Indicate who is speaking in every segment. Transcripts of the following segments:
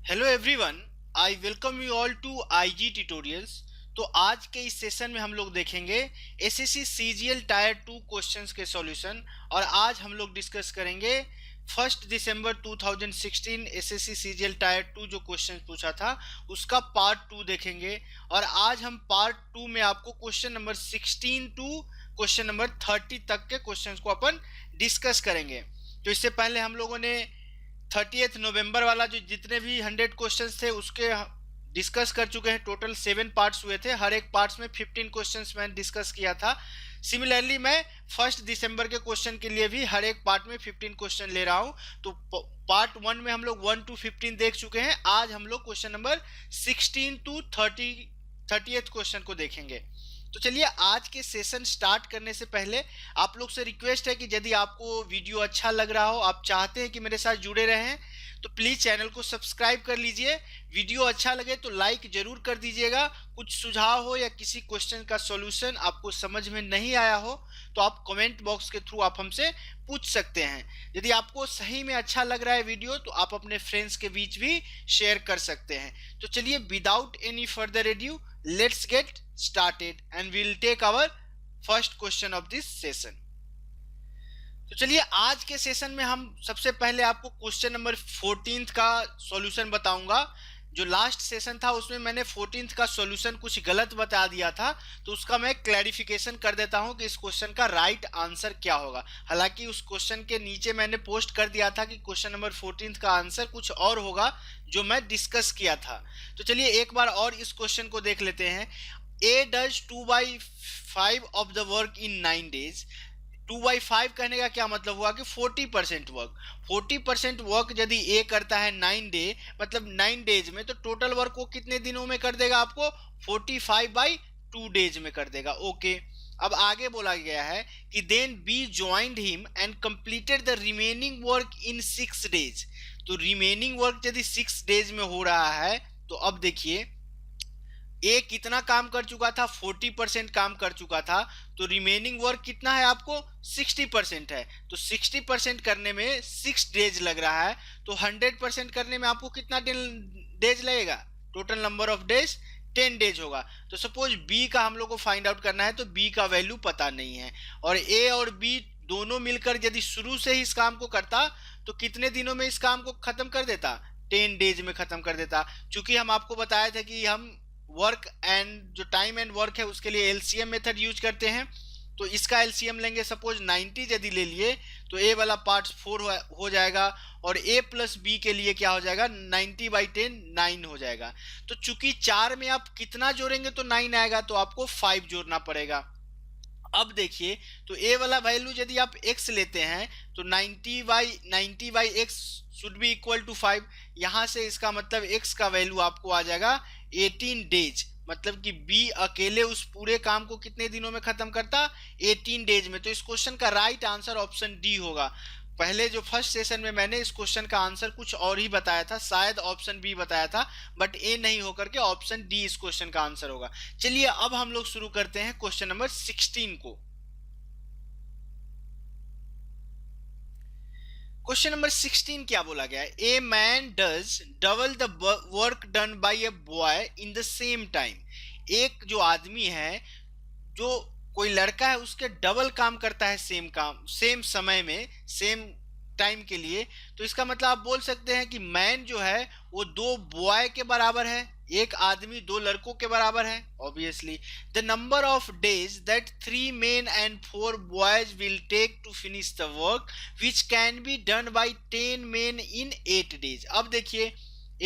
Speaker 1: Hello everyone, I welcome you all to IG tutorials. तो आज के इस सेशन में हम लोग देखेंगे एसएससी सीजीएल टायर 2 क्वेश्चंस के सॉल्यूशन। और आज हम लोग डिस्कस करेंगे 1 दिसंबर 2016 एसएससी सीजीएल टायर 2 जो क्वेश्चन पूछा था उसका पार्ट 2 देखेंगे। और आज हम पार्ट 2 में आपको question number 16 to question number 30 तक के क्वेश्चंस को अपन डिस्कस करेंगे। तो इससे पहले हम लोगों ने 30 नवंबर वाला जो जितने भी 100 क्वेश्चंस थे उसके डिस्कस कर चुके हैं। टोटल 7 पार्ट्स हुए थे, हर एक पार्ट्स में 15 क्वेश्चंस मैंने डिस्कस किया था। सिमिलरली मैं 1 दिसंबर के क्वेश्चन के लिए भी हर एक पार्ट में 15 क्वेश्चन ले रहा हूं। तो पार्ट 1 में हम लोग 1 to 15 देख चुके हैं। आज हम लोग question number 16 to 30th question को देखेंगे। तो चलिए, आज के सेशन स्टार्ट करने से पहले आप लोग से रिक्वेस्ट है कि यदि आपको वीडियो अच्छा लग रहा हो, आप चाहते हैं कि मेरे साथ जुड़े रहें, तो प्लीज चैनल को सब्सक्राइब कर लीजिए। वीडियो अच्छा लगे तो लाइक जरूर कर दीजिएगा। कुछ सुझाव हो या किसी क्वेश्चन का सॉल्यूशन आपको समझ में नहीं आया हो तो आप कमेंट बॉक्स के थ्रू आप हमसे पूछ सकते हैं। यदि आपको सही में अच्छा लग रहा है वीडियो तो आप अपने फ्रेंड्स के बीच भी शेयर कर सकते हैं। तो चलिए, without any further edu, let's get started and we'll take our first question of this session। तो चलिए, आज के सेशन में हम सबसे पहले आपको क्वेश्चन नंबर 14 का सॉल्यूशन बताऊंगा। जो लास्ट सेशन था उसमें मैंने 14 का सॉल्यूशन कुछ गलत बता दिया था, तो उसका मैं क्लैरिफिकेशन कर देता हूं कि इस क्वेश्चन का राइट आंसर क्या होगा। हालांकि उस क्वेश्चन के नीचे मैंने पोस्ट कर दिया था कि क्वेश्चन नंबर 14 का आंसर कुछ और होगा जो मैं डिस्कस किया था। तो चलिए एक बार और इस क्वेश्चन को देख लेते हैं। A does 2/5 of the work in 9 days। 2/5 कहने का क्या मतलब हुआ कि 40% वर्क। 40% वर्क यदि ए करता है 9 डे, मतलब 9 डेज में, तो टोटल वर्क वो कितने दिनों में कर देगा? आपको 45/2 डेज में कर देगा। ओके, अब आगे बोला गया है कि then B joined him and completed the remaining work in 6 days। तो रिमेनिंग वर्क यदि 6 days में हो रहा है तो अब देखिए, ए कितना काम कर चुका था? 40% काम कर चुका था। तो रिमेनिंग वर्क कितना है? आपको 60% है। तो 60% करने में 6 डेज लग रहा है, तो 100% करने में आपको कितना डेज लगेगा? Total number of days 10 days होगा। तो सपोज बी का हम लोग को फाइंड आउट करना है, तो बी का वैल्यू पता नहीं है, और ए और बी दोनों मिलकर यदि शुरू से ही इस काम को करता तो कितने दिनों में इस काम को खत्म कर देता? 10 डेज में खत्म कर देता। चूंकि हम आपको बताया था कि हम वर्क एंड जो टाइम एंड वर्क है उसके लिए एलसीएम मेथड यूज करते हैं। तो इसका एलसीएम लेंगे, सपोज 90 यदि ले लिए तो ए वाला पार्ट 4 हो जाएगा, और ए प्लस बी के लिए क्या हो जाएगा? 90/10 9 हो जाएगा। तो चूंकि 4 में आप कितना जोड़ेंगे तो 9 आएगा, तो आपको 5 जोड़ना पड़ेगा। अब देखिए, तो ए वाला वैल्यू यदि आप x लेते हैं तो 90/x should be equal to 5। यहां से इसका मतलब x का वैल्यू आपको आ जाएगा 18 डेज। मतलब कि बी अकेले उस पूरे काम को कितने दिनों में खत्म करता? 18 डेज में। तो इस क्वेश्चन का राइट आंसर ऑप्शन डी होगा। पहले जो फर्स्ट सेशन में मैंने इस क्वेश्चन का आंसर कुछ और ही बताया था, शायद ऑप्शन बी बताया था, बट ए नहीं होकर के ऑप्शन डी इस क्वेश्चन का आंसर होगा। चलिए अब हम लोग शुरू करते हैं क्वेश्चन नंबर 16 को। क्वेश्चन नंबर 16 क्या बोला गया है? A man does double the work done by a boy in the same time. एक जो आदमी है, जो कोई लड़का है, उसके डबल काम करता है सेम काम सेम समय में, सेम टाइम के लिए। तो इसका मतलब आप बोल सकते हैं कि मैन जो है वो 2 बॉय के बराबर है, एक आदमी 2 लड़कों के बराबर है। Obviously the number of days that 3 men and 4 boys will take to finish the work which can be done by 10 men in 8 days। अब देखिए,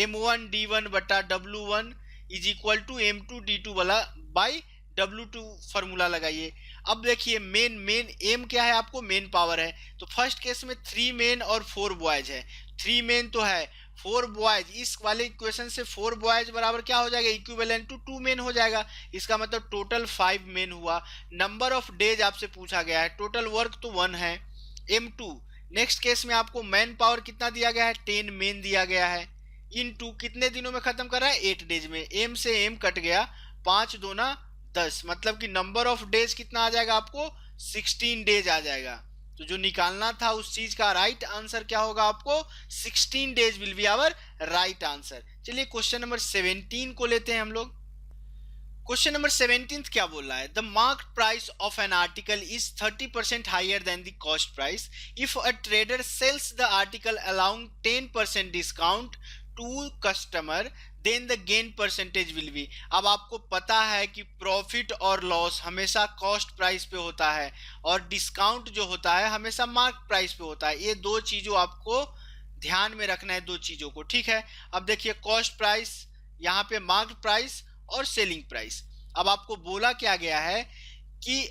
Speaker 1: m1 d1 बटा w1 is equal to m2 d2 वाला by W2 formula लगाइए। अब देखिए, main M क्या है? आपको मेन पावर है। तो फर्स्ट केस में 3 men और 4 boys है। 3 men तो है, 4 boys, इस वाले इक्वेशन से 4 boys बराबर क्या हो जाएगा? इक्विवेलेंट टू 2 men हो जाएगा। इसका मतलब टोटल 5 men हुआ। नंबर ऑफ डेज आपसे पूछा गया है, टोटल वर्क तो 1 है, m2। नेक्स्ट केस में आपको मैन पावर कितना दिया गया है? 10 men दिया गया है, इन टू कितने दिनों में खत्म कर रहा है? 8 डेज में। एम से एम कट गया, 5 दूना 10, मतलब कि नंबर ऑफ डेज कितना आ जाएगा? आपको 16 डेज आ जाएगा। तो जो निकालना था उस चीज का राइट आंसर क्या होगा आपको 16 days will be our right answer. चलिए क्वेश्चन नंबर 17 को लेते हैं हम लोग। क्वेश्चन नंबर 17 क्या बोल रहा है? The market price of an article is 30% higher than the cost price if a trader sells the article allowing 10% discount to customer then the gain percentage will be. अब आपको पता है कि प्रॉफिट और लॉस हमेशा कॉस्ट प्राइस पे होता है और डिस्काउंट जो होता है हमेशा मार्केट प्राइस पे होता है। ये दो चीजों आपको ध्यान में रखना है, दो चीजों को, ठीक है। अब देखिए कॉस्ट प्राइस, यहाँ पे मार्केट प्राइस और सेलिंग प्राइस। अब आपको बोला क्या गया है कि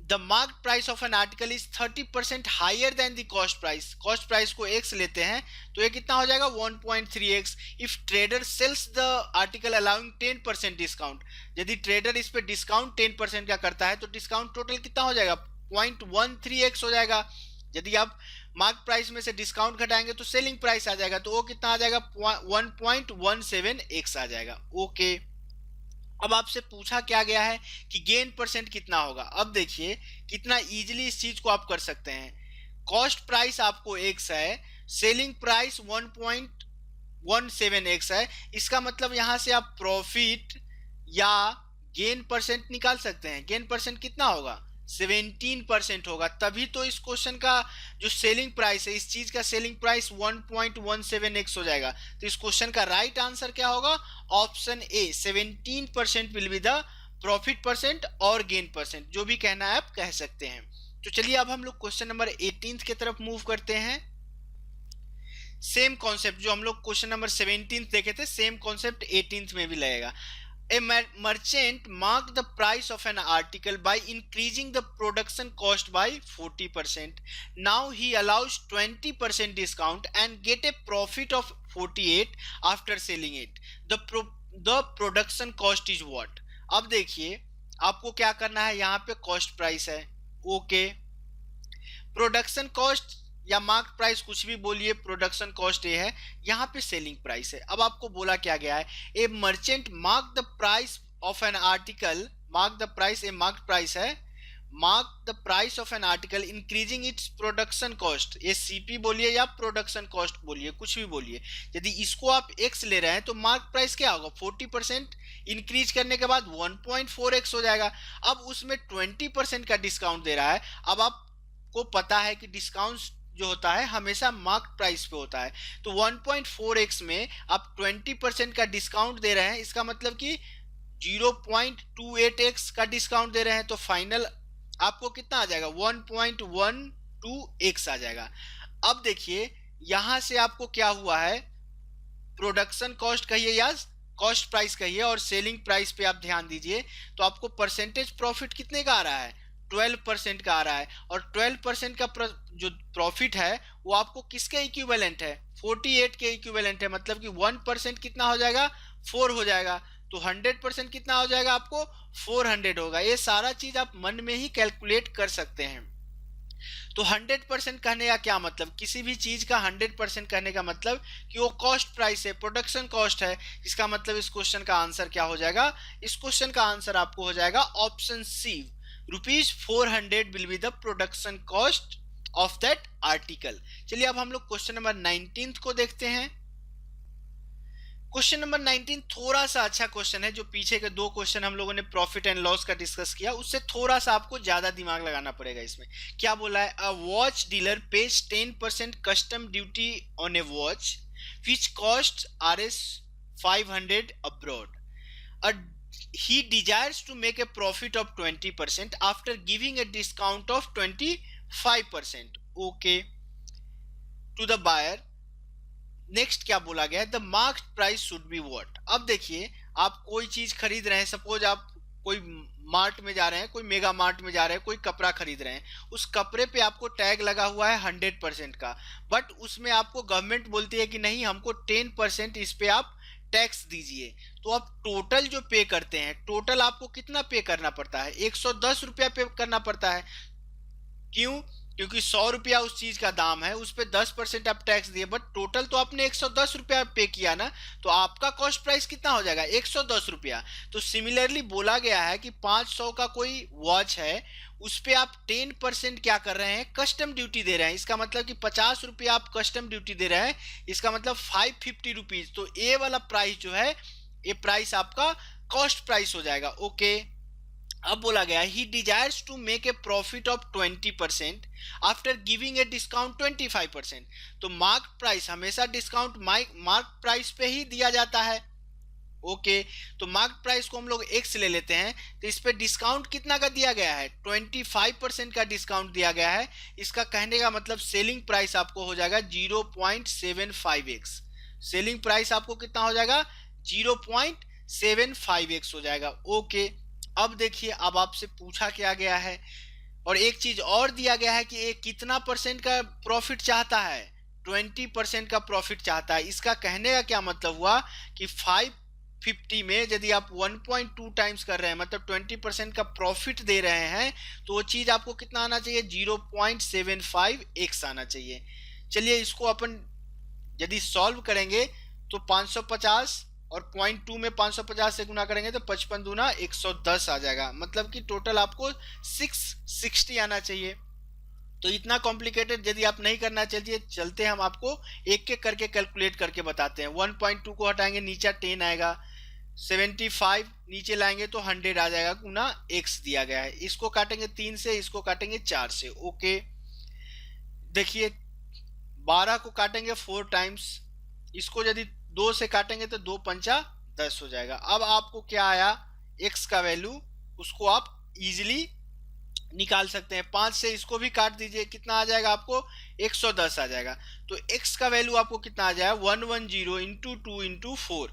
Speaker 1: the market price of an article is 30% higher than the cost price. Cost price को x लेते हैं तो ये कितना हो जाएगा 1.3x। If trader sells the article allowing 10% discount, यदि ट्रेडर इस पे डिस्काउंट 10% का करता है तो डिस्काउंट टोटल कितना हो जाएगा 0.13x हो जाएगा। यदि आप मार्केट प्राइस में से डिस्काउंट घटाएंगे तो सेलिंग प्राइस आ जाएगा, तो वो कितना आ जाएगा 1.17x आ जाएगा। ओके, अब आपसे पूछा क्या गया है कि गेन परसेंट कितना होगा। अब देखिए कितना इजीली इस चीज को आप कर सकते हैं। कॉस्ट प्राइस आपको x है, सेलिंग प्राइस 1.17x है, इसका मतलब यहां से आप प्रॉफिट या गेन परसेंट निकाल सकते हैं। गेन परसेंट कितना होगा 17% होगा, तभी तो इस क्वेश्चन का जो सेलिंग प्राइस है, इस चीज का सेलिंग प्राइस 1.17x हो जाएगा। तो इस क्वेश्चन का राइट आंसर क्या होगा option A, 17% will be the profit percent और गेन परसेंट, जो भी कहना है आप कह सकते हैं। तो चलिए अब हम लोग क्वेश्चन नंबर 18 की तरफ मूव करते हैं। सेम कॉन्सेप्ट जो हम लोग क्वेश्चन नंबर 17 देखे थे, सेम कॉन्सेप्ट 18 में भी लगेगा। A merchant marked the price of an article by increasing the production cost by 40%. Now he allows 20% discount and get a profit of 48 after selling it. The production cost is what? अब देखिए आपको क्या करना है, यहाँ पे cost price है, okay, production cost या मार्केट प्राइस कुछ भी बोलिए, प्रोडक्शन कॉस्ट ये है, यहाँ पे सेलिंग प्राइस है। अब आपको बोला क्या गया है, a merchant mark the price of an article, mark the price, a mark price है, mark the price of an article increasing its production cost, ये सीपी बोलिए या प्रोडक्शन कॉस्ट बोलिए, कुछ भी बोलिए। यदि इसको आप एक्स ले रहे हैं तो मार्क प्राइस क्या होगा 40% इंक्रीज करने के बाद 1.4x हो जाएगा। अब उसमें 20% का डिस्काउंट दे रहा है। अब आपको पता है कि डिस्काउंट जो होता है हमेशा मार्केट प्राइस पे होता है, तो 1.4x में आप 20% का डिस्काउंट दे रहे हैं, इसका मतलब कि 0.28x का डिस्काउंट दे रहे हैं, तो फाइनल आपको कितना आ जाएगा 1.12x आ जाएगा। अब देखिए यहां से आपको क्या हुआ है, प्रोडक्शन कॉस्ट कहिए या कॉस्ट प्राइस कहिए और सेलिंग प्राइस पे आप ध्यान दीजिए, तो आपको परसेंटेज प्रॉफिट कितने का आ रहा है 12% का आ रहा है, और 12% का जो प्रॉफिट है वो आपको किसके इक्विवेलेंट है 48 के इक्विवेलेंट है, मतलब कि 1% कितना हो जाएगा 4 हो जाएगा, तो 100% कितना हो जाएगा आपको 400 होगा। ये सारा चीज आप मन में ही कैलकुलेट कर सकते हैं। तो 100% कहने का क्या मतलब, किसी भी चीज का 100% कहने का मतलब कि वो कॉस्ट प्राइस है, प्रोडक्शन कॉस्ट है, इसका मतलब इस क्वेश्चन का आंसर क्या हो जाएगा, इस क्वेश्चन का आंसर आपको हो जाएगा option C, ₹400 will be the production cost of that article. चलिए अब हम लोग क्वेश्चन नंबर 19 को देखते हैं। क्वेश्चन नंबर 19 थोड़ा सा अच्छा क्वेश्चन है, जो पीछे के दो क्वेश्चन हम लोगों ने प्रॉफिट एंड लॉस का डिस्कस किया उससे थोड़ा सा आपको ज्यादा दिमाग लगाना पड़ेगा। इसमें क्या बोला है, a watch dealer page 10% custom duty on A watch which cost Rs 500 abroad. He desires to make a profit of 20% after giving a discount of 25%, okay, to the buyer. Next क्या बोला गया है, the market price should be what. अब देखिए आप कोई चीज खरीद रहे हैं, सपोज आप कोई मार्ट में जा रहे हैं, कोई मेगा मार्ट में जा रहे हैं, कोई कपड़ा खरीद रहे हैं, उस कपड़े पे आपको टैग लगा हुआ है 100% का, बट उसमें आपको गवर्नमेंट बोलती है कि नहीं हमको 10% इस पे आप टैक्स दीजिए। तो आप टोटल जो पे करते हैं, टोटल आपको कितना पे करना पड़ता है 110 रुपया पे करना पड़ता है। क्यों, क्योंकि 100 रुपया उस चीज का दाम है, उस पे 10% आप टैक्स दिए, बट टोटल तो आपने 110 रुपया पे किया ना, तो आपका कॉस्ट प्राइस कितना हो जाएगा 110 रुपया। तो सिमिलरली बोला गया है कि 500 का कोई वॉच है, उस पे आप 10% क्या कर रहे हैं, कस्टम ड्यूटी दे रहे हैं। इसका मतलब कि 50 रुपये आप कस्टम ड्यूटी दे रहे हैं, इसका मतलब 550 रुपीज। तो ए वाला प्राइस जो है, ये प्राइस आपका कॉस्ट प्राइस हो जाएगा। ओके, अब बोला गया he desires to make a profit of 20% after giving a discount 25%। तो मार्क प्राइस हमेशा डिस्काउंट मार्क प्राइस पे ही दिया जाता है। ओके, तो मार्क प्राइस को हम लोग एक्स ले लेते हैं, तो इस पे डिस्काउंट कितना का दिया गया है, 25% का डिस्काउंट दिया गया है। इसका कहने का मतलब सेलिंग प्राइस आपको हो जाएगा 0.75x। सेलिंग प्राइस आपको कितना हो जाएगा, 0.75x हो जाएगा। ओके, अब देखिए, अब आपसे पूछा क्या गया है, और एक चीज और दिया गया है कि ये कितना परसेंट का प्रॉफिट चाहता है, 20% का प्रॉफिट चाहता है। इसका कहने का क्या मतलब हुआ कि 550 में यदि आप 1.2 टाइम्स कर रहे हैं, मतलब 20% का प्रॉफिट दे रहे हैं, तो वो चीज आपको कितना आना चाहिए, 0.75x आना चाहिए। चलिए इसको अपन यदि सॉल्व करेंगे तो 550 और 0.2 में 550 से गुना करेंगे तो 55 दूना 110 आ जाएगा, मतलब कि टोटल आपको 660 आना चाहिए। तो इतना कॉम्प्लिकेटेड यदि आप नहीं करना चाहिए, चलते हम आपको एक एक करके कैलकुलेट करके बताते हैं। 1.2 को हटाएंगे, नीचे 10 आएगा, 75 नीचे लाएंगे तो 100 आ जाएगा, गुना x दिया गया है। इसको काटेंगे 3 से, इसको काटेंगे 4 से। ओके, देखिए 12 को काटेंगे 4 टाइम्स, इसको यदि 2 से काटेंगे तो 2 पंचा 10 हो जाएगा। अब आपको क्या आया, x का वैल्यू, उसको आप इजीली निकाल सकते हैं। 5 से इसको भी काट दीजिए, कितना आ जाएगा आपको, 110 आ जाएगा। तो x का वैल्यू आपको कितना आ जाएगा, 110 इंटू 2 इंटू 4,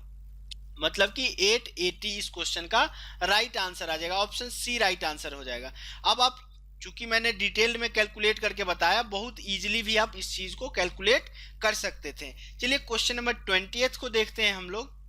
Speaker 1: मतलब कि 880 इस क्वेश्चन का राइट आंसर आ जाएगा। ऑप्शन सी राइट आंसर हो जाएगा। अब आप, चूंकि मैंने डिटेल में कैलकुलेट करके बताया, बहुत इजीली भी आप इस चीज को कैलकुलेट कर सकते थे। चलिए क्वेश्चन नंबर 20 को देखते हैं हम लोग।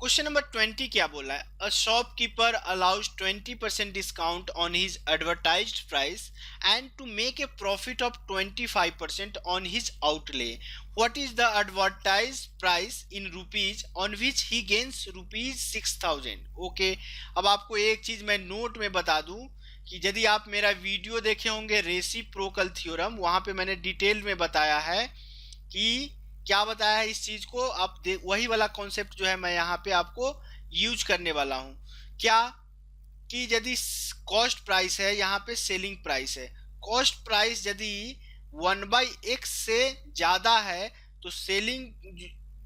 Speaker 1: क्वेश्चन नंबर 20 क्या बोला है, a shopkeeper allows 20% discount on his advertised price and to make a profit of 25% on his outlay. What is the advertise price in rupees on which he gains rupees 6000। Okay, अब आपको एक चीज मैं note में बता दूं कि यदि आप मेरा वीडियो देखे होंगे रेसिप्रोकल थ्योरम, वहां पे मैंने डिटेल में बताया है कि क्या बताया है इस चीज को, आप वही वाला कॉन्सेप्ट जो है मैं यहाँ पे आपको यूज करने वाला हूँ। क्या कि यदि कॉस्ट प्राइस है, यहाँ पे सेलिंग प्राइस है, कॉस्ट प्राइस यदि 1/x से ज्यादा है तो सेलिंग,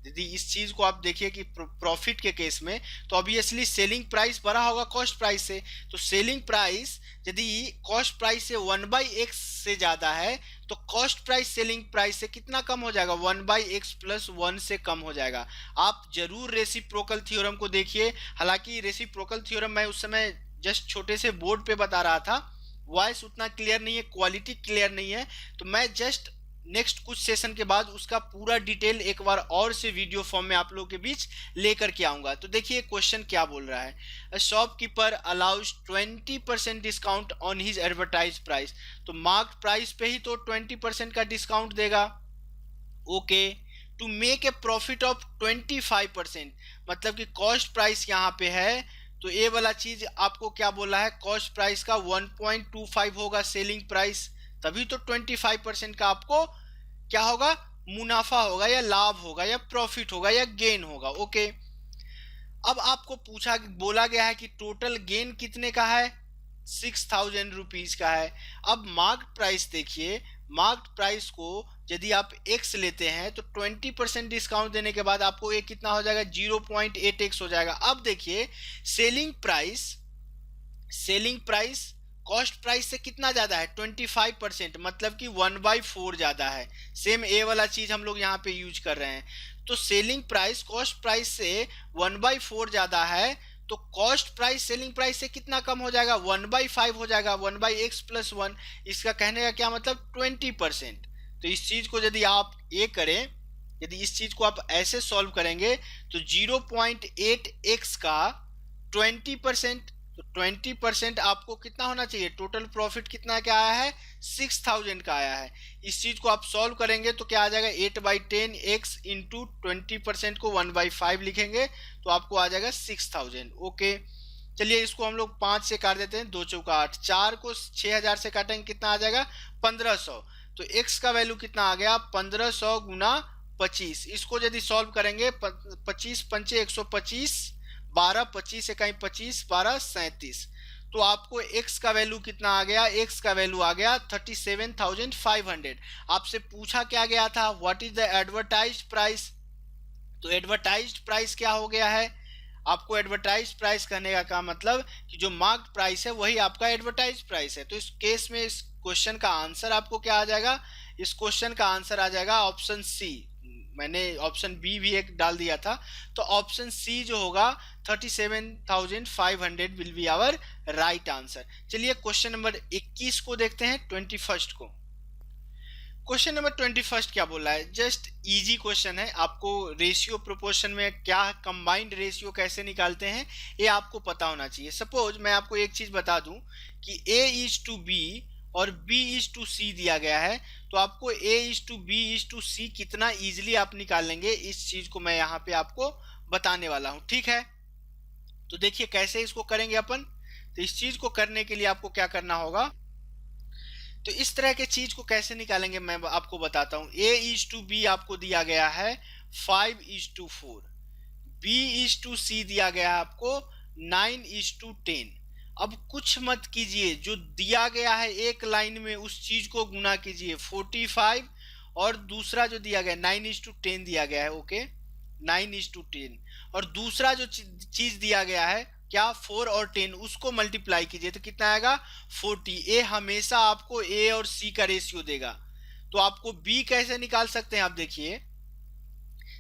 Speaker 1: यदि इस चीज को आप देखिए कि प्रॉफिट के केस में, तो ऑब्वियसली सेलिंग प्राइस बड़ा होगा कॉस्ट प्राइस से। तो सेलिंग प्राइस यदि कॉस्ट प्राइस से 1/x से ज्यादा है तो कॉस्ट प्राइस सेलिंग प्राइस से कितना कम हो जाएगा, 1/x प्लस 1 से कम हो जाएगा। आप जरूर रेसिप्रोकल थ्योरम को देखिए। हालांकि रेसिप्रोकल थ्योरम मैं उस समय जस्ट छोटे से बोर्ड पे बता रहा था, वॉइस उतना क्लियर नहीं है, क्वालिटी क्लियर नहीं है, तो मैं जस्ट नेक्स्ट कुछ सेशन के बाद उसका पूरा डिटेल एक बार और से वीडियो फॉर्म में आप लोगों के बीच लेकर के आऊंगा। तो देखिए क्वेश्चन क्या बोल रहा है, shopkeeper allows 20% discount on his advertise price. तो मार्क प्राइस पे ही तो 20% का डिस्काउंट देगा। Okay, to make a profit of 25%, मतलब कि कॉस्ट प्राइस यहाँ पे है, तो ये वाला चीज आपको क्या बोला है, कॉस्ट प्राइस का 1.25 होगा सेलिंग प्राइस, तभी तो 25% का आपको क्या होगा, मुनाफा होगा या लाभ होगा या प्रॉफिट होगा या गेन होगा। ओके, अब आपको बोला गया है कि टोटल गेन कितने का है, 6000 रुपीज का है। अब मार्क प्राइस देखिए, मार्क प्राइस को यदि आप x लेते हैं तो 20% डिस्काउंट देने के बाद आपको ये कितना हो जाएगा, 0.8x हो जाएगा। अब देखिए सेलिंग प्राइस कॉस्ट प्राइस से कितना ज्यादा है, 25%, मतलब कि 1/4 ज्यादा है। सेम ए वाला चीज हम लोग यहाँ पे यूज कर रहे हैं। तो सेलिंग प्राइस कॉस्ट प्राइस से 1/4 ज्यादा है, तो कॉस्ट प्राइस सेलिंग प्राइस से कितना कम हो जाएगा, 1/5 हो जाएगा, 1/x प्लस 1। इसका कहने का क्या मतलब, 20%। तो इस चीज को यदि आप ये करें, यदि इस चीज को आप ऐसे सॉल्व करेंगे तो 0.8x का 20%, तो 20% आपको कितना होना चाहिए, टोटल प्रॉफिट कितना क्या आया है, 6000 का आया है। इस चीज को आप सॉल्व करेंगे तो क्या आ जाएगा, 8/10x इंटू 20% को 1/5 लिखेंगे तो आपको आ जाएगा 6000। ओके, चलिए इसको हम लोग 5 से काट देते हैं, 2 चौका 8, 4 को 6000 से काटेंगे कितना आ जाएगा 1500। तो x का वैल्यू कितना आ गया 1500 गुना 25। इसको यदि सॉल्व करेंगे 25 पंचे 125, 12 25 इकाई 25, 12 37। तो आपको x का वैल्यू कितना आ गया, x का वैल्यू आ गया 37,500। आपसे पूछा क्या गया था, what is the advertised price. तो एडवर्टाइज्ड प्राइस क्या हो गया है, आपको एडवर्टाइज प्राइस कहने का मतलब कि जो मार्क प्राइस है वही आपका एडवर्टाइज प्राइस है। तो इस केस में इस क्वेश्चन का आंसर आपको क्या आ जाएगा, इस क्वेश्चन का आंसर आ जाएगा ऑप्शन सी। मैंने ऑप्शन बी भी एक डाल दिया था, तो ऑप्शन सी जो होगा 37,500 will be our right answer. चलिए क्वेश्चन नंबर 21 को देखते हैं, 21 को। क्वेश्चन नंबर 21 क्या बोला है, जस्ट इजी क्वेश्चन है। आपको रेशियो प्रोपोर्शन में क्या कंबाइंड रेशियो कैसे निकालते हैं ये आपको पता होना चाहिए। सपोज मैं आपको एक चीज बता दूं कि A इज टू बी और B इज टू सी दिया गया है, तो आपको A is to B is to C कितना इजीली आप निकाल लेंगे, इस चीज को मैं यहाँ पे आपको बताने वाला हूँ, ठीक है। तो देखिए कैसे इसको करेंगे अपन। तो इस चीज को करने के लिए आपको क्या करना होगा, तो इस तरह के चीज को कैसे निकालेंगे मैं आपको बताता हूं। A इज टू बी आपको दिया गया है 5 is to 4, B is to C दिया गया है आपको 9 इज टू 10। अब कुछ मत कीजिए, जो दिया गया है एक लाइन में उस चीज को गुना कीजिए 45, और दूसरा जो दिया गया 9 इज टू 10 दिया गया है, ओके 9 इज टू 10, और दूसरा जो चीज दिया गया है क्या 4 और 10 उसको मल्टीप्लाई कीजिए तो कितना आएगा 40। ए हमेशा आपको ए और सी का रेशियो देगा। तो आपको बी कैसे निकाल सकते हैं, आप देखिए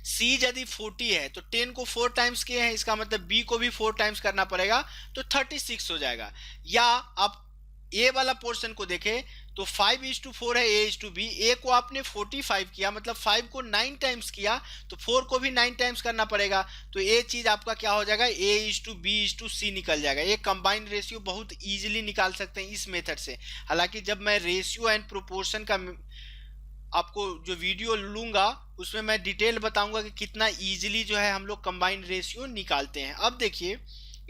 Speaker 1: सी यदि 40 है तो 10 को 4 टाइम्स किए हैं, इसका मतलब बी को भी 4 टाइम्स करना पड़ेगा, तो 36 हो जाएगा। या आप ए वाला पोर्शन को देखें तो 5 इज टू 4 है ए इज टू बी, ए को आपने 45 किया मतलब 5 को 9 टाइम्स किया तो 4 को भी 9 टाइम्स करना पड़ेगा, तो ये चीज आपका क्या हो जाएगा A is to B is to C निकल जाएगा। ये कंबाइंड रेशियो बहुत इजीली निकाल सकते हैं इस मेथड से। हालांकि जब मैं रेशियो एंड प्रोपोर्शन का आपको जो वीडियो लूंगा उसमें मैं डिटेल बताऊंगा कि कितना इजीली जो है हम लोग कंबाइंड रेशियो निकालते हैं। अब देखिए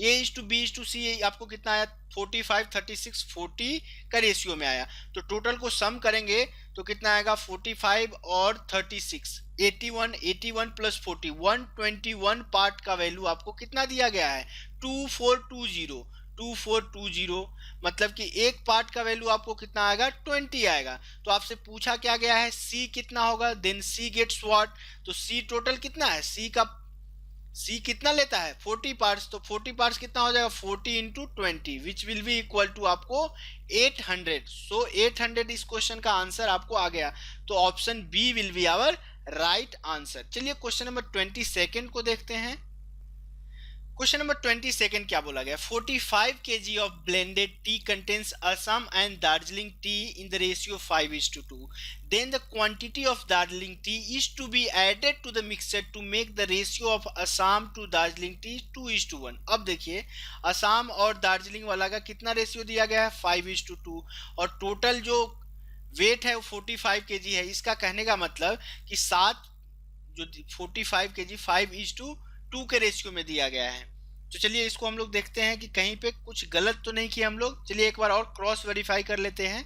Speaker 1: A is to B is to C आपको कितना आया 45, 36, 40 का रेशियो में आया, तो टोटल को सम करेंगे तो कितना आएगा 45 और 36 81, 81 प्लस 40 121 पार्ट का वैल्यू आपको कितना दिया गया है 2420, 2420 मतलब कि एक पार्ट का वैल्यू आपको कितना आएगा 20 आएगा। तो आपसे पूछा क्या गया है सी कितना होगा, देन सी गेट्स व्हाट, तो सी टोटल कितना है, सी कितना लेता है 40 पार्ट्स, तो 40 पार्ट्स कितना हो जाएगा 40 into 20 which will be equal to आपको 800। सो 800 इस क्वेश्चन का आंसर आपको आ गया, तो option B will be our right answer. चलिए क्वेश्चन नंबर 22 को देखते हैं। क्वेश्चन नंबर 22 क्या बोला गया, 45 kg of blended tea contains Assam and Darjeeling tea in the ratio 5:2. Then the quantity of Darjeeling tea is to be added to the mixture to make the ratio of Assam to Darjeeling tea 2:1। अब देखिए असम और दार्जिलिंग वाला का कितना ratio दिया गया है 5:2, और टोटल जो वेट है वो 45 kg है। इसका कहने का मतलब कि 7 जो 45 kg 5:2 के रेशियो में दिया गया है। तो चलिए इसको हम लोग देखते हैं कि कहीं पे कुछ गलत तो नहीं किया हम लोग। चलिए एक बार और क्रॉस वेरीफाई कर लेते हैं।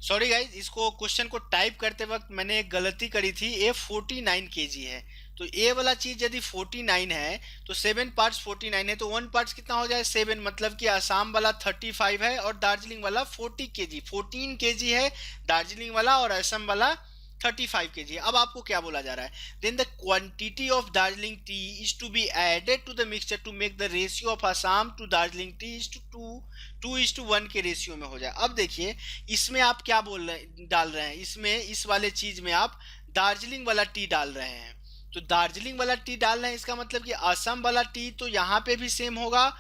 Speaker 1: सॉरी गाइज, इसको क्वेश्चन को टाइप करते वक्त मैंने एक गलती करी थी, ए 49 kg है, तो ए वाला चीज यदि 49 है तो 7 पार्ट्स 49 है, तो 1 पार्ट्स कितना हो जाए 7, मतलब कि आसाम वाला 35 है और दार्जिलिंग वाला 40 kg 14 kg है दार्जिलिंग वाला, और असम वाला 35 kg। अब आपको क्या बोला जा रहा है, then the quantity of Darjeeling tea is to be added to the mixture to make the ratio of Assam to Darjeeling tea is to 2:1 के रेशियो में हो जाए। अब देखिए इसमें आप क्या डाल रहे हैं, इसमें इस वाले चीज में आप दार्जिलिंग वाला टी डाल रहे हैं, तो दार्जिलिंग वाला टी डाल रहे हैं इसका मतलब कि असम वाला टी तो यहाँ पे भी सेम होगा।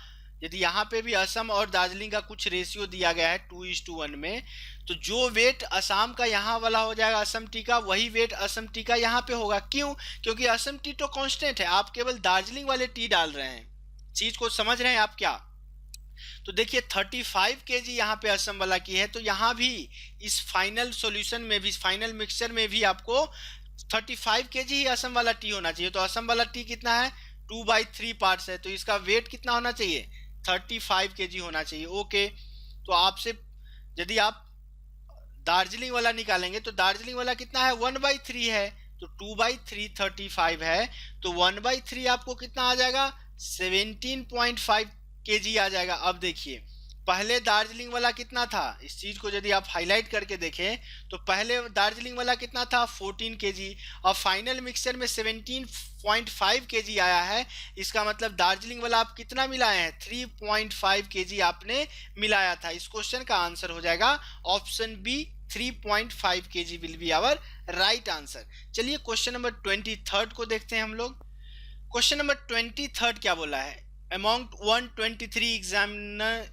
Speaker 1: यदि यहाँ पे भी असम और दार्जिलिंग का कुछ रेशियो दिया गया है 2:1 में, तो जो वेट असम का यहाँ वाला हो जाएगा असम टी का, वही वेट असम टी का यहाँ पे होगा। क्यों, क्योंकि असम टी तो कांस्टेंट है, आप केवल दार्जिलिंग वाले टी डाल रहे हैं। चीज को समझ रहे हैं आप क्या, तो देखिए 35 kg यहाँ पे असम वाला की है, तो यहाँ भी इस फाइनल सॉल्यूशन में भी, फाइनल मिक्सचर में भी आपको 35 kg ही असम वाला टी होना चाहिए। तो असम वाला टी कितना है 2/3 पार्ट्स है, तो इसका वेट कितना होना चाहिए, 35 केजी होना चाहिए। ओके, तो आपसे यदि आप दार्जिलिंग वाला निकालेंगे तो दार्जिलिंग वाला कितना है, 1/3 है, तो 2/3 35 है, तो 1/3 आपको कितना आ जाएगा, 17.5 केजी आ जाएगा। अब देखिए पहले दार्जिलिंग वाला कितना था, इस चीज को यदि आप हाईलाइट करके देखें तो पहले दार्जिलिंग वाला कितना था, 14 केजी, और फाइनल मिक्सचर में 17.5 केजी आया है। इसका मतलब दार्जिलिंग वाला आप कितना मिलाए हैं, 3.5 केजी आपने मिलाया था। इस क्वेश्चन का आंसर हो जाएगा option B, 3.5 kg will be our right answer. चलिए क्वेश्चन नंबर 23 को देखते हैं हम लोग। क्वेश्चन नंबर 23 क्या बोला है, among 123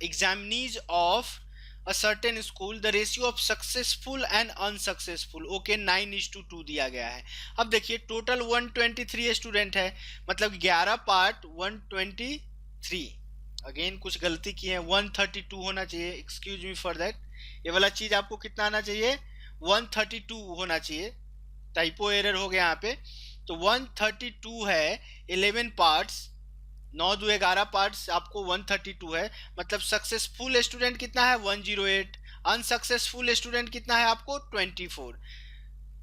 Speaker 1: examinees of a certain school the ratio of successful and unsuccessful, okay, 9:2 दिया गया है। अब देखिए टोटल 123 स्टूडेंट है, मतलब 11 पार्ट 123, अगेन कुछ गलती की है, 132 होना चाहिए, एक्सक्यूज मी फॉर दैट, ये वाला चीज आपको कितना आना चाहिए, 132 होना चाहिए, टाइपो एरर हो गया यहाँ पे। तो 132 है, 11 पार्ट्स, 9 दो 11 पार्ट्स, आपको 132 है, मतलब सक्सेसफुल स्टूडेंट कितना है, 108, अनसक्सेसफुल स्टूडेंट कितना है आपको 24,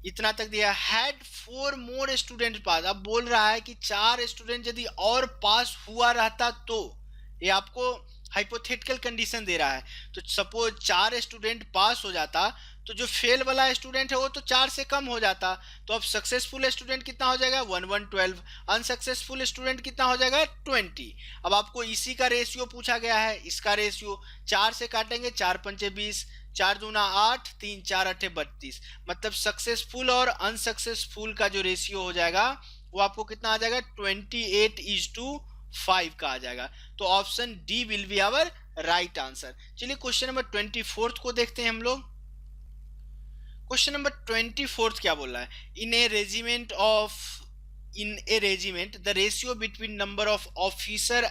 Speaker 1: इतना तक दिया। हैड 4 मोर स्टूडेंट पास, अब बोल रहा है कि 4 स्टूडेंट यदि और पास हुआ रहता तो, ये आपको हाइपोथेटिकल कंडीशन दे रहा है, तो सपोज 4 स्टूडेंट पास हो जाता तो जो फेल वाला स्टूडेंट है वो तो 4 से कम हो जाता, तो अब सक्सेसफुल स्टूडेंट कितना हो जाएगा, 112, अनसक्सेसफुल स्टूडेंट कितना हो जाएगा 20। अब आपको इसी का रेशियो पूछा गया है, इसका रेशियो 4 से काटेंगे, 4 पंचे 20, 4 दूना 8, 3 4 8 32, मतलब सक्सेसफुल और अनसक्सेसफुल का जो रेशियो हो जाएगा वो आपको कितना आ जाएगा, 28:5 का आ जाएगा। तो option D will be our right answer. चलिए क्वेश्चन नंबर 24 को देखते हैं हम लोग। क्वेश्चन नंबर 24 क्या बोल रहा है, in a regiment the ratio between number of officer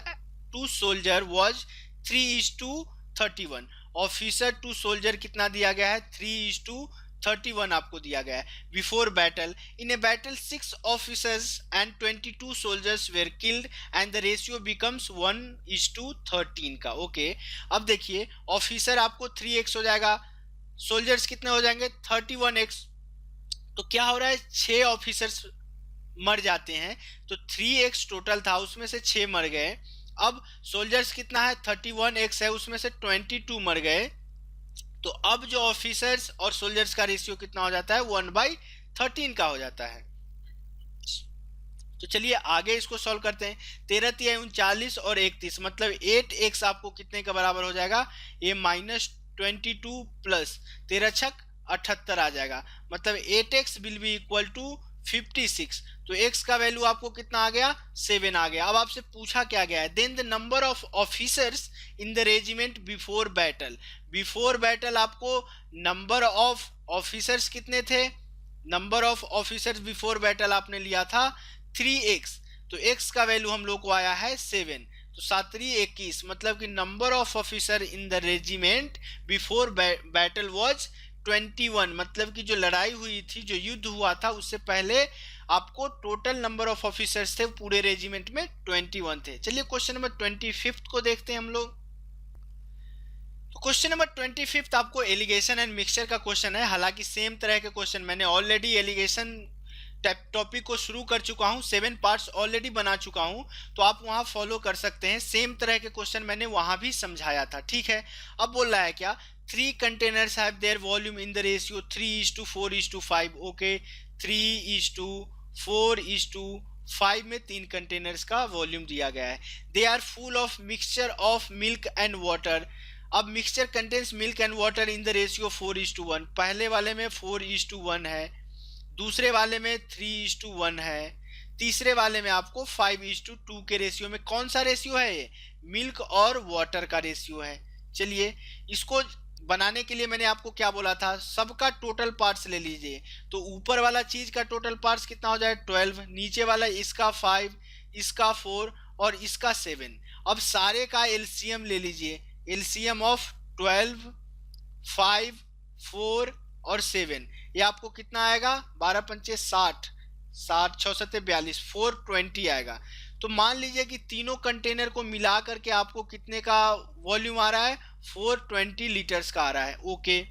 Speaker 1: to soldier was 3:31, officer to soldier कितना दिया गया है, 3:31 आपको दिया गया है। Before battle, in a battle 6 officers and 22 soldiers were killed and the ratio becomes 1:13 का। ओके, अब देखिए ऑफिसर आपको 3x हो जाएगा, सोल्जर्स कितने हो जाएंगे 31x, तो क्या हो रहा है 6 ऑफिसर्स मर जाते हैं, तो 3x टोटल था उसमें से 6 मर गए। अब सोल्जर्स कितना है 31x है, उसमें से 22 मर गए, तो अब जो ऑफिसर्स और सोल्जर्स का रेशियो कितना हो जाता है 1/13 का हो जाता है। तो चलिए आगे इसको सॉल्व करते हैं। 13 तिया 39 और 31, मतलब 8x आपको कितने का बराबर हो जाएगा, ये -22 प्लस 13 छक 78 आ जाएगा, मतलब 8x will be equal to 56, तो x का वैल्यू आपको कितना आ गया 7 आ गया। अब आपसे पूछा क्या गया है, then the number of officers in the regiment before battle, before battle आपको नंबर ऑफ ऑफिसर्स कितने थे, number of officers before battle आपने लिया था 3x, तो x का वैल्यू हम लोग को आया है 7, तो 7 21, मतलब कि number of officer in the regiment before battle was 21, मतलब कि जो लड़ाई हुई थी, जो युद्ध हुआ था उससे पहले आपको टोटल नंबर ऑफ ऑफिसर्स थे पूरे रेजिमेंट में 21 थे। चलिए क्वेश्चन नंबर 25 को देखते हैं हम लोग। तो क्वेश्चन नंबर 25 आपको एलिगेशन एंड मिक्सचर का क्वेश्चन है, हालांकि सेम तरह के क्वेश्चन मैंने ऑलरेडी एलिगेशन टॉपिक को शुरू कर चुका हूं, 7 पार्ट्स ऑलरेडी बना चुका हूं, तो आप वहां फॉलो कर सकते हैं, सेम तरह के क्वेश्चन मैंने वहां भी समझाया था, ठीक है। अब बोल रहा है क्या, 3 containers have their volume in the ratio 3:4:5, okay, 3:4:5 में 3 कंटेनर्स का वॉल्यूम दिया गया है। They are full of mixture of milk and water, अब mixture contains milk and water in the ratio 4:1, पहले वाले में 4:1 है, दूसरे वाले में 3:1 है, तीसरे वाले में आपको 5:2 के रेशियो में, कौन सा रेशियो है ये, मिल्क और वाटर का रेशियो है। चलिए इसको बनाने के लिए मैंने आपको क्या बोला था, सबका टोटल पार्ट्स ले लीजिए, तो ऊपर वाला चीज का टोटल पार्ट्स कितना हो जाए 12, नीचे वाला इसका 5, इसका 4 और इसका 7। अब सारे का एलसीएम ले लीजिए, एलसीएम ऑफ 12, 5, 4 और 7, ये आपको कितना आएगा, 12 पंचे 60, 60 6 7 42, 420 आएगा। तो मान लीजिए कि तीनों कंटेनर को मिला करके आपको कितने का वॉल्यूम आ रहा है, 420 लीटर्स का आ रहा है। ओके,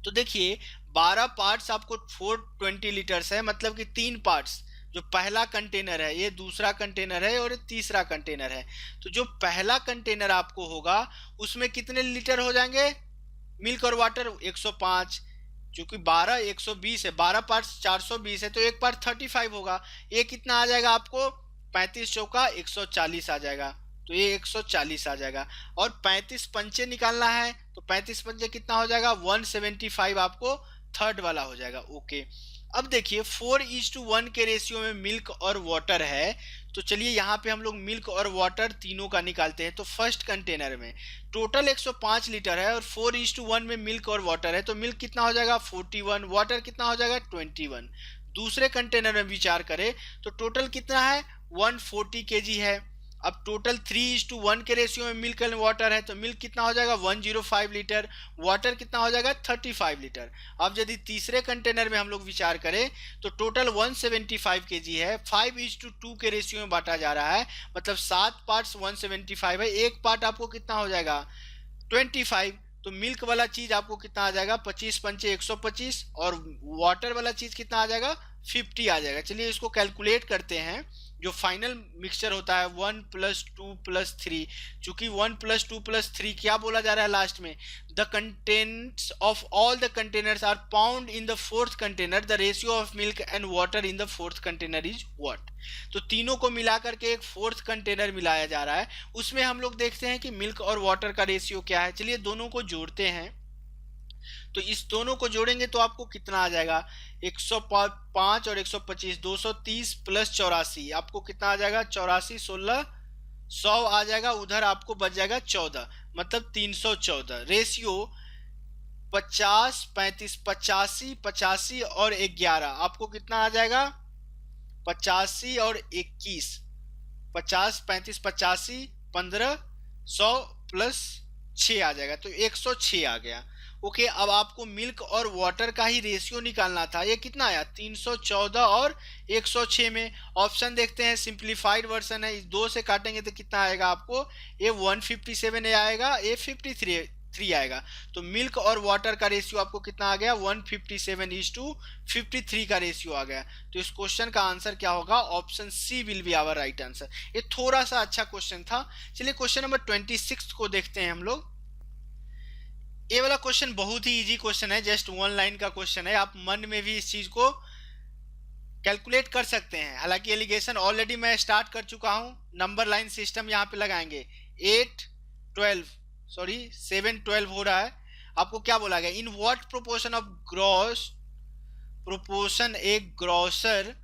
Speaker 1: तो देखिए 12 पार्ट्स आपको 420 लीटर्स है, मतलब कि 3 पार्ट्स, जो पहला कंटेनर है, ये दूसरा कंटेनर है और ये तीसरा कंटेनर है। तो जो पहला कंटेनर आपको होगा उसमें कितने लीटर हो जाएंगे मिल्क और वाटर, 105। क्योंकि 12 120 है, 12 पार्ट्स 420 है, तो एक पार्ट 35 होगा। ये कितना आ जाएगा आपको, 35 चौका 140 आ जाएगा, तो ये 140 आ जाएगा। और 35 पंचे निकालना है, तो 35 पंचे कितना हो जाएगा, 175 आपको थर्ड वाला हो जाएगा। ओके, अब देखिए 4:1 के रेशियो में मिल्क और वाटर है। तो चलिए यहाँ पे हम लोग मिल्क और वाटर तीनों का निकालते हैं। तो फर्स्ट कंटेनर में टोटल 105 लीटर है और 4:1 में मिल्क और वाटर है, तो मिल्क कितना हो जाएगा 41, वाटर कितना हो जाएगा 21। दूसरे कंटेनर में विचार करें तो टोटल कितना है 140 केजी है। अब टोटल 3:1 के रेशियो में मिल्क एंड वाटर है, तो मिल्क कितना हो जाएगा 105 लीटर, वाटर कितना हो जाएगा 35 लीटर। अब यदि तीसरे कंटेनर में हम लोग विचार करें तो टोटल 175 केजी है, 5:2 के रेशियो में बांटा जा रहा है, मतलब 7 पार्ट्स 175 है, एक पार्ट आपको कितना हो जाएगा 25। तो मिल्क वाला चीज आपको कितना आ जाएगा 25 पंचे 125, और वाटर वाला चीज कितना आ जाएगा 50 आ जाएगा। चलिए इसको कैलकुलेट करते हैं। जो फाइनल मिक्सचर होता है 1 + 2 + 3, चूंकि 1 + 2 + 3 क्या बोला जा रहा है लास्ट में, the contents of all the containers are poured in the fourth container, the ratio of milk and water in the fourth container is what. तो तीनों को मिला करके एक फोर्थ कंटेनर मिलाया जा रहा है, उसमें हम लोग देखते हैं कि मिल्क और वाटर का रेशियो क्या है। चलिए दोनों को जोड़ते हैं, तो इस दोनों को जोड़ेंगे तो आपको कितना आ जाएगा 105 और 125, 230 + 84, आपको कितना आ जाएगा 84, 16 100 आ जाएगा। उधर आपको बच जाएगा 14, मतलब 314। रेशियो 50 35 85 85 और 11, आपको कितना आ जाएगा 85 और 21, 50 35 85 15 100 + 6 आ जाएगा, तो 106 आ गया। ओके, अब आपको मिल्क और वाटर का ही रेशियो निकालना था, ये कितना आया 314 और 106 में। ऑप्शन देखते हैं, सिंप्लीफाइड वर्जन है, इस 2 से काटेंगे तो कितना आएगा आपको, ये 157 आएगा, ये 53 आएगा। तो मिल्क और वाटर का रेशियो आपको कितना आ गया 157:53 का रेशियो आ गया। तो इस क्वेश्चन का आंसर क्या होगा, option C will be our right answer. ये थोड़ा सा अच्छा क्वेश्चन था। चलिए क्वेश्चन नंबर 26 को देखते हैं हम लोग। ये वाला क्वेश्चन बहुत ही इजी क्वेश्चन है, जस्ट 1 लाइन का क्वेश्चन है, आप मन में भी इस चीज को कैलकुलेट कर सकते हैं। हालांकि एलिगेशन ऑलरेडी मैं स्टार्ट कर चुका हूं, नंबर लाइन सिस्टम यहाँ पे लगाएंगे। 7 12 हो रहा है। आपको क्या बोला गया, in what proportion of gross proportion a grocer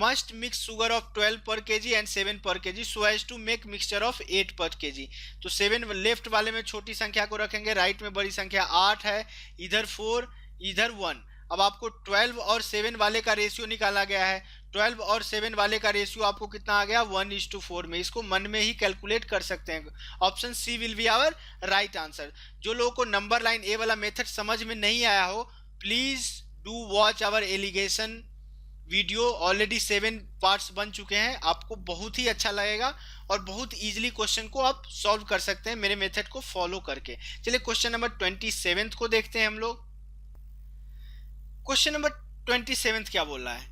Speaker 1: must mix sugar of 12 per kg and 7 per kg so as to make mixture of 8 per kg। तो 7 लेफ्ट वाले में छोटी संख्या को रखेंगे, राइट में बड़ी संख्या 8 है, इधर 4 इधर 1। अब आपको 12 और 7 वाले का रेशियो निकाला गया है, 12 और 7 वाले का रेशियो आपको कितना आ गया 1:4 में। इसको मन में ही कैलकुलेट कर सकते हैं। Option C will be our right answer. जो लोगों को नंबर लाइन ए वाला मेथड समझ में नहीं आया हो, please do watch our alligation video, already 7 parts बन चुके हैं, आपको बहुत ही अच्छा लगेगा और बहुत इजीली क्वेश्चन को आप सॉल्व कर सकते हैं मेरे मेथड को फॉलो करके। चलिए क्वेश्चन नंबर 27 को देखते हैं हम लोग। क्वेश्चन नंबर 27 क्या बोल रहा है,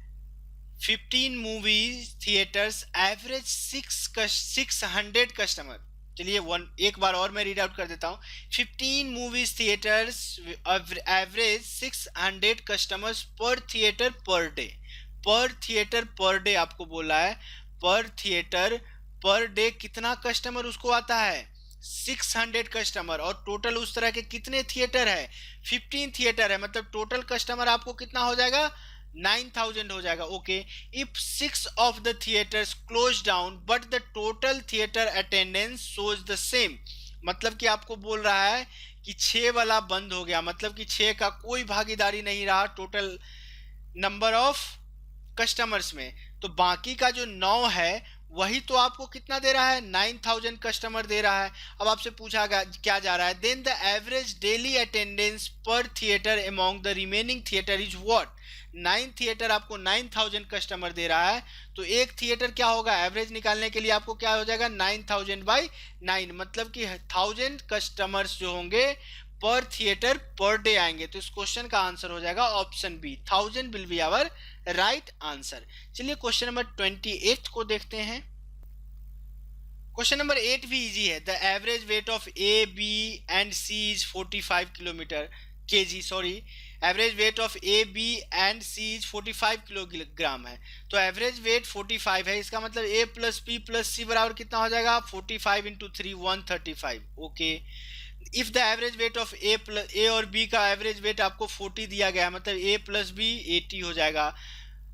Speaker 1: 15 मूवी थिएटर्स एवरेज 600 कस्टमर। चलिए एक बार और मैं रीड आउट कर देता हूँ। 15 मूवीज थिएटर्स एवरेज 600 कस्टमर्स पर थिएटर पर डे। पर थिएटर पर डे आपको बोला है, पर थिएटर पर डे कितना कस्टमर उसको आता है 600 कस्टमर, और टोटल उस तरह के कितने थिएटर है 15 थिएटर है, मतलब टोटल कस्टमर आपको कितना हो जाएगा 9000 हो जाएगा। Okay, if 6 of the theaters closed down but the total theater attendance shows the same, मतलब कि आपको बोल रहा है कि 6 वाला बंद हो गया, मतलब कि 6 का कोई भागीदारी नहीं रहा टोटल नंबर ऑफ कस्टमर्स में, तो बाकी का जो 9 है वही तो आपको कितना दे रहा है 9000 कस्टमर दे रहा है। अब आपसे पूछा क्या जा रहा है, then the average daily attendance per theatre among the remaining theatre is what. 9 theatre आपको 9000 कस्टमर दे रहा है, तो एक थिएटर क्या होगा, एवरेज निकालने के लिए आपको क्या हो जाएगा 9000 बाई 9, मतलब कि 1000 कस्टमर्स जो होंगे पर थिएटर पर डे आएंगे। तो इस क्वेश्चन का आंसर हो जाएगा option B, 1000 will be our right answer. चलिए क्वेश्चन नंबर 28 को देखते हैं। क्वेश्चन नंबर 8 भी इजी है। The average weight of A B and C is 45 kilometre KG, sorry, average weight of A B and C is 45 kilogram है। तो average weight 45 है, इसका मतलब A plus B plus C बराबर कितना हो जाएगा, 45 into 3 135। Okay, if the average weight of A और बी का एवरेज वेट आपको 40 दिया गया है, मतलब ए प्लस बी 80 हो जाएगा।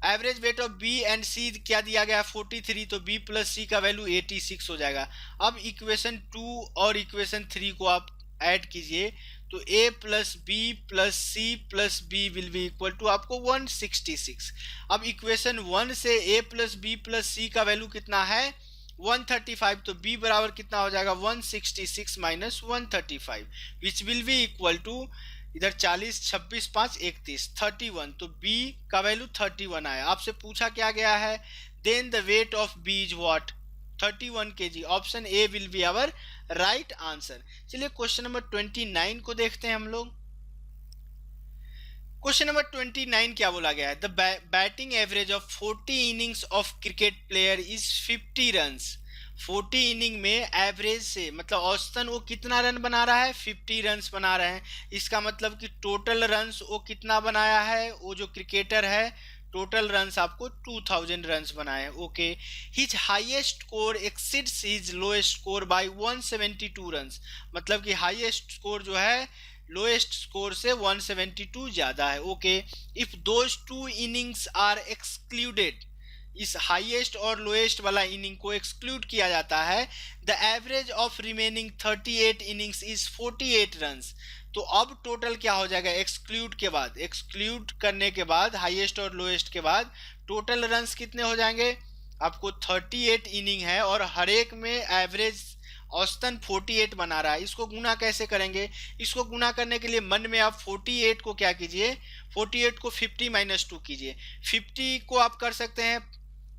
Speaker 1: Average weight of B and C क्या दिया गया है 43, तो बी प्लस सी का वैल्यू 86 हो जाएगा। अब इक्वेशन 2 और इक्वेशन 3 को आप ऐड कीजिए, तो a plus B plus C plus B will be equal to आपको 166। अब इक्वेशन 1 से a plus B plus C का वैल्यू कितना है 135, तो b बराबर कितना हो जाएगा 166 minus 135 which will be equal to, इधर 40 26 5 31 31, तो b का वैल्यू 31 आया। आपसे पूछा क्या गया है, then the weight of b is what 31 kg। Option A will be our right answer. चलिए क्वेश्चन नंबर 29 को देखते हैं हम लोग। क्वेश्चन नंबर 29 क्या बोला गया है, the batting average of 40 innings of cricket player is 50 run. 40 inning में एवरेज से मतलब औसतन वो कितना रन बना रहा है 50 रन्स बना रहे हैं। इसका मतलब कि टोटल रन्स वो कितना बनाया है, वो जो क्रिकेटर है टोटल रन्स आपको 2000 रन्स बनाए हैं। Okay, his highest score exceeds his lowest score bye 172 runs, मतलब कि हाईएस्ट स्कोर जो है लोएस्ट स्कोर से 172 ज्यादा है। Okay, if those two innings are excluded, इस हाईएस्ट और लोएस्ट वाला इनिंग को एक्सक्लूड किया जाता है, the average of remaining 38 innings is 48 runs. तो अब टोटल क्या हो जाएगा एक्सक्लूड के बाद, एक्सक्लूड करने के बाद हाईएस्ट और लोएस्ट के बाद टोटल रन्स कितने हो जाएंगे, आपको 38 इनिंग है और हर एक में एवरेज औसतन 48 बना रहा है। इसको गुना कैसे करेंगे, इसको गुना करने के लिए मन में आप 48 को क्या कीजिए, 48 को 50 माइनस 2 कीजिए। 50 को आप कर सकते हैं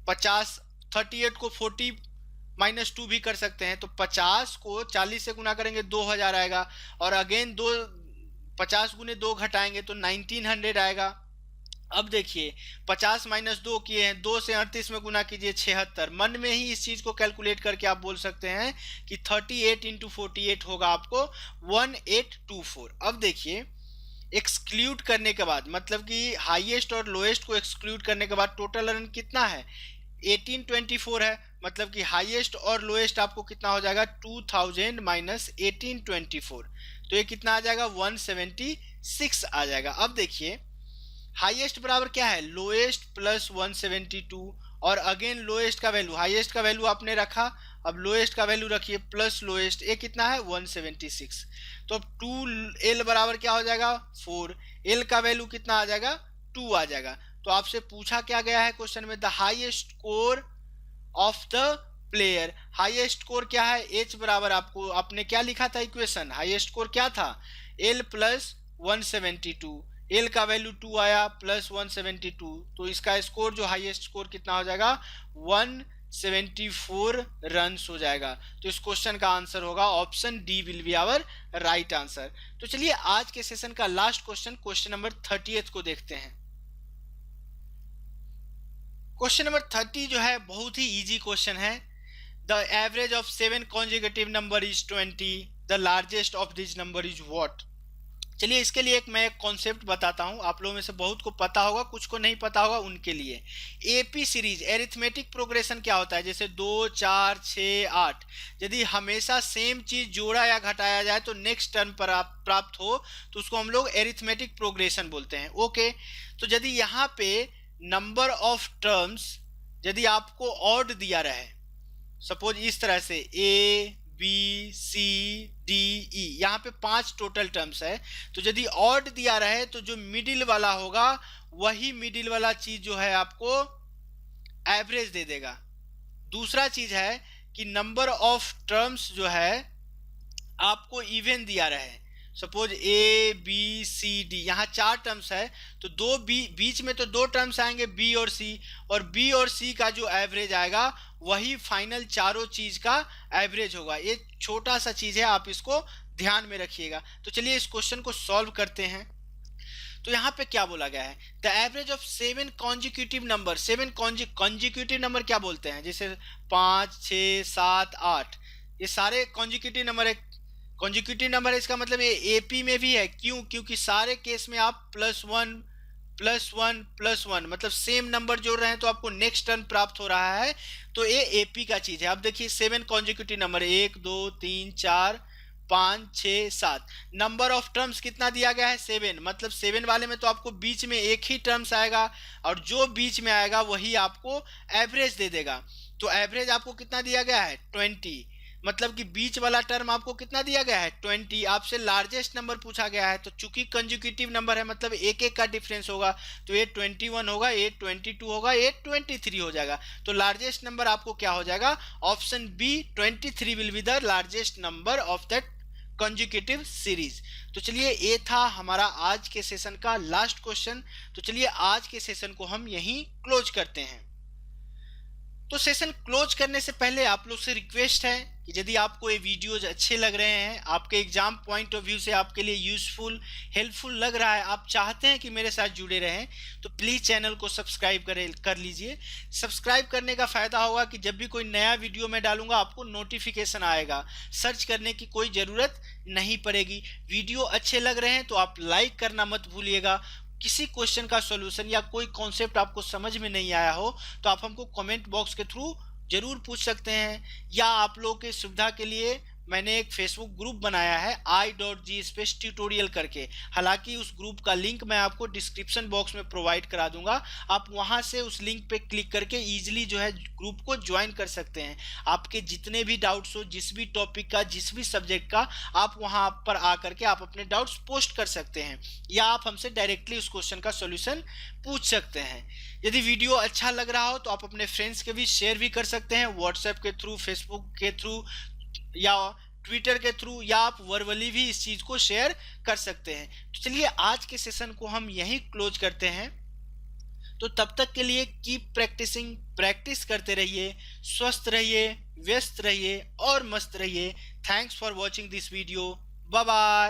Speaker 1: 50, 38 को 40 माइनस 2 भी कर सकते हैं। तो 50 को 40 से गुना करेंगे 2000 आएगा, और अगेन 50 गुने 2 घटाएंगे तो 1900 आएगा। अब देखिए 50 माइनस 2 किए हैं, 2 से 38 में गुना कीजिए 76। मन में ही इस चीज को कैलकुलेट करके आप बोल सकते हैं कि 38 इंटू 48 होगा आपको 1824। अब देखिए एक्सक्लूड करने के बाद, मतलब कि हाईएस्ट और लोएस्ट को एक्सक्लूड करने के बाद टोटल रन कितना है 1824 है, मतलब कि हाईएस्ट और लोएस्ट आपको कितना हो जाएगा 2000 माइनस 1824, तो ये कितना आ जाएगा 176 आ जाएगा। अब देखिए हाईएस्ट बराबर क्या है लोएस्ट प्लस 172, और अगेन लोएस्ट का वैल्यू, हाईएस्ट का वैल्यू आपने रखा, अब लोएस्ट का वैल्यू रखिए प्लस लोएस्ट, ये कितना है 176। तो अब 2l बराबर क्या हो जाएगा 4, l का वैल्यू कितना आ जाएगा 2 आ जाएगा। तो आपसे पूछा क्या गया है क्वेश्चन में, the highest score of the player, highest score क्या है h बराबर, आपको आपने क्या लिखा था इक्वेशन, हाईएस्ट स्कोर क्या था l प्लस 172, एल का वैल्यू 2 आया प्लस 172, तो इसका स्कोर जो हाईएस्ट स्कोर कितना हो जाएगा 174 रन्स हो जाएगा। तो इस क्वेश्चन का आंसर होगा option D will be our right answer. तो चलिए आज के सेशन का लास्ट क्वेश्चन, क्वेश्चन नंबर 30 को देखते हैं। क्वेश्चन नंबर 30 जो है बहुत ही इजी क्वेश्चन है। The average of 7 consecutive number is 20, the largest of this number is what. चलिए इसके लिए मैं एक कॉन्सेप्ट बताता हूं, आप लोगों में से बहुत को पता होगा, कुछ को नहीं पता होगा उनके लिए। एपी सीरीज एरिथमेटिक प्रोग्रेशन क्या होता है, जैसे 2 4 6 8, यदि हमेशा सेम चीज जोड़ा या घटाया जाए तो नेक्स्ट टर्म पर प्राप्त हो तो उसको हम लोग एरिथमेटिक प्रोग्रेशन बोलते हैं। ओके, तो यदि यहाँ पे नंबर ऑफ टर्म्स यदि आपको ऑड दिया रहे, सपोज इस तरह से ए बी सी डी ई, यहाँ पे 5 टोटल टर्म्स है, तो यदि ऑड दिया रहे तो जो मिडिल वाला होगा वही मिडिल वाला चीज जो है आपको एवरेज दे देगा। दूसरा चीज है कि नंबर ऑफ टर्म्स जो है आपको इवन दिया रहे suppose A B C D, यहाँ 4 टर्म्स है, तो दो बीच में तो 2 टर्म्स आएंगे बी और सी, और बी और सी का जो एवरेज आएगा वही फाइनल चारों चीज का एवरेज होगा। ये छोटा सा चीज है, आप इसको ध्यान में रखिएगा। तो चलिए इस क्वेश्चन को सॉल्व करते हैं। तो यहाँ पे क्या बोला गया है, the average of 7 consecutive number, 7 consecutive number क्या बोलते हैं, जैसे 5, 6, 7, 8, ये सारे कॉन्जिक्यूटिव नंबर है। कॉन्जिक्यूटिव नंबर है इसका मतलब ये एपी में भी है, क्यों, क्योंकि सारे केस में आप +1 +1 +1 मतलब सेम नंबर जोड़ रहे हैं तो आपको नेक्स्ट टर्म प्राप्त हो रहा है। तो ये एपी का चीज है। अब देखिए 7 consecutive number, 1 2 3 4 5 6 7, number of terms कितना दिया गया है 7, मतलब 7 वाले में तो आपको बीच में एक ही टर्म्स आएगा, और जो बीच में आएगा वही आपको एवरेज दे देगा। तो एवरेज आपको कितना दिया गया है 20, मतलब कि बीच वाला टर्म आपको कितना दिया गया है 20। आपसे लार्जेस्ट नंबर पूछा गया है, तो चूंकि कंजुकेटिव नंबर है मतलब एक एक का डिफरेंस होगा, तो ये 21 होगा, ये 22 होगा, ये 23 हो जाएगा। तो लार्जेस्ट नंबर आपको क्या हो जाएगा, option B 23 will be the largest number of that consecutive series. तो चलिए ये था हमारा आज के सेशन का लास्ट क्वेश्चन। तो चलिए आज के सेशन को हम यहीं क्लोज करते हैं। तो सेशन क्लोज करने से पहले आप लोग से रिक्वेस्ट है कि यदि आपको ये वीडियोज अच्छे लग रहे हैं, आपके एग्जाम पॉइंट ऑफ व्यू से आपके लिए यूजफुल हेल्पफुल लग रहा है, आप चाहते हैं कि मेरे साथ जुड़े रहें, तो प्लीज़ चैनल को सब्सक्राइब कर लीजिए। सब्सक्राइब करने का फ़ायदा होगा कि जब भी कोई नया वीडियो मैं डालूंगा आपको नोटिफिकेशन आएगा, सर्च करने की कोई ज़रूरत नहीं पड़ेगी। वीडियो अच्छे लग रहे हैं तो आप लाइक करना मत भूलिएगा। किसी क्वेश्चन का सॉल्यूशन या कोई कॉन्सेप्ट आपको समझ में नहीं आया हो तो आप हमको कमेंट बॉक्स के थ्रू जरूर पूछ सकते हैं, या आप लोगों की सुविधा के लिए मैंने एक फेसबुक ग्रुप बनाया है i.g/tutorial करके। हालांकि उस ग्रुप का लिंक मैं आपको डिस्क्रिप्शन बॉक्स में प्रोवाइड करा दूंगा, आप वहां से उस लिंक पे क्लिक करके इजीली जो है ग्रुप को ज्वाइन कर सकते हैं। आपके जितने भी डाउट्स हो, जिस भी टॉपिक का, जिस भी सब्जेक्ट का, आप वहां पर आकर के आप अपने डाउट्स पोस्ट कर सकते हैं, या आप हमसे डायरेक्टली उस क्वेश्चन का सोल्यूशन पूछ सकते हैं। यदि वीडियो अच्छा लग रहा हो तो आप अपने फ्रेंड्स के बीच शेयर भी कर सकते हैं, व्हाट्सएप के थ्रू, फेसबुक के थ्रू, या ट्विटर के थ्रू, या आप वर्बली भी इस चीज को शेयर कर सकते हैं। तो चलिए आज के सेशन को हम यहीं क्लोज करते हैं। तो तब तक के लिए कीप प्रैक्टिसिंग, प्रैक्टिस करते रहिए, स्वस्थ रहिए, व्यस्त रहिए और मस्त रहिए। Thanks for watching this video. Bye bye.